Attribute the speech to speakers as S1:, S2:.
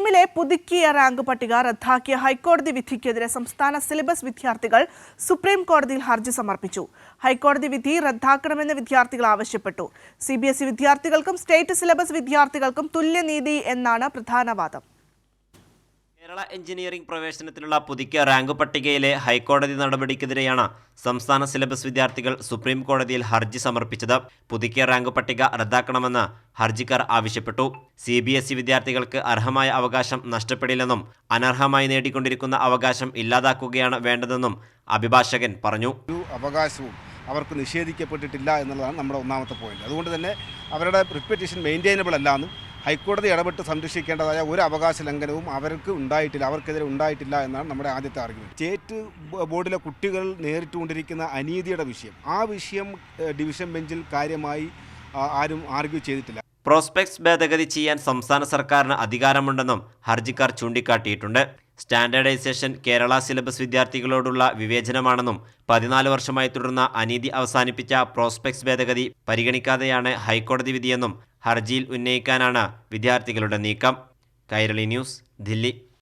S1: സുപ്രീമിലെ പുതുക്കിയ റാങ്ക് പട്ടിക റദ്ദാക്കിയ ഹൈക്കോടതി വിധിക്കെതിരെ സംസ്ഥാന സിലബസ് വിദ്യാർത്ഥികൾ സുപ്രീം കോടതിയിൽ ഹർജി സമർപ്പിച്ചു. ഹൈക്കോടതി വിധി റദ്ദാക്കണമെന്ന് വിദ്യാർത്ഥികൾ ആവശ്യപ്പെട്ടു. CBSE വിദ്യാർത്ഥികൾക്കും സ്റ്റേറ്റ് സിലബസ് വിദ്യാർത്ഥികൾക്കും തുല്യനീതി എന്നാണ് പ്രധാന വാദം.
S2: കേരള എഞ്ചിനീയറിംഗ് പ്രവേശനത്തിനുള്ള പുതുക്കിയ റാങ്ക് പട്ടികയിലെ ഹൈക്കോടതി നടപടിക്കെതിരെയാണ് സംസ്ഥാന സിലബസ് വിദ്യാർത്ഥികൾ സുപ്രീം കോടതിയിൽ ഹർജി സമർപ്പിച്ചത്. പുതുക്കിയ റാങ്ക് പട്ടിക റദ്ദാക്കണമെന്ന് ഹർജിക്കാർ ആവശ്യപ്പെട്ടു. CBSE വിദ്യാർത്ഥികൾക്ക് അർഹമായ അവകാശം നഷ്ടപ്പെടില്ലെന്നും അനർഹമായി നേടിക്കൊണ്ടിരിക്കുന്ന അവകാശം ഇല്ലാതാക്കുകയാണ് വേണ്ടതെന്നും അഭിഭാഷകൻ പറഞ്ഞു.
S3: അവകാശവും അവർക്ക് നിഷേധിക്കപ്പെട്ടിട്ടില്ല എന്നുള്ളതാണ് നമ്മുടെ ഒന്നാമത്തെ പോയിന്റ്. അതുകൊണ്ട് തന്നെ അവരുടെ പെറ്റീഷൻ മെയിൻറ്റെയിനബിൾ അല്ലാന്നും ഹൈക്കോടതി ഇടപെട്ട് സംരക്ഷിക്കേണ്ടതായ ഒരു അവകാശ ലംഘനവും അവർക്കെതിരെ ഉണ്ടായിട്ടില്ല എന്നാണ് നമ്മുടെ ആദ്യത്തെ ആർഗ്യുമെന്റ്. സ്റ്റേറ്റ് ബോർഡിലെ കുട്ടികൾ നേരിട്ടുകൊണ്ടിരിക്കുന്ന അനീതിയുടെ വിഷയം, ആ വിഷയം ഡിവിഷൻ ബെഞ്ചിൽ കാര്യമായി ആരും ആർഗ്യൂ ചെയ്തിട്ടില്ല.
S2: പ്രോസ്പെക്ട്സ് ഭേദഗതി ചെയ്യാൻ സംസ്ഥാന സർക്കാരിന് അധികാരമുണ്ടെന്നും ഹർജിക്കാർ ചൂണ്ടിക്കാട്ടിയിട്ടുണ്ട്. സ്റ്റാൻഡേർഡൈസേഷൻ കേരള സിലബസ് വിദ്യാർത്ഥികളോടുള്ള വിവേചനമാണെന്നും 14 വർഷമായി തുടർന്ന അനീതി അവസാനിപ്പിച്ച പ്രോസ്പെക്ട്സ് ഭേദഗതി പരിഗണിക്കാതെയാണ് ഹൈക്കോടതി വിധിയെന്നും ഹർജിയിൽ ഉന്നയിക്കാനാണ് വിദ്യാർത്ഥികളുടെ നീക്കം. കൈരളി ന്യൂസ്, ദില്ലി.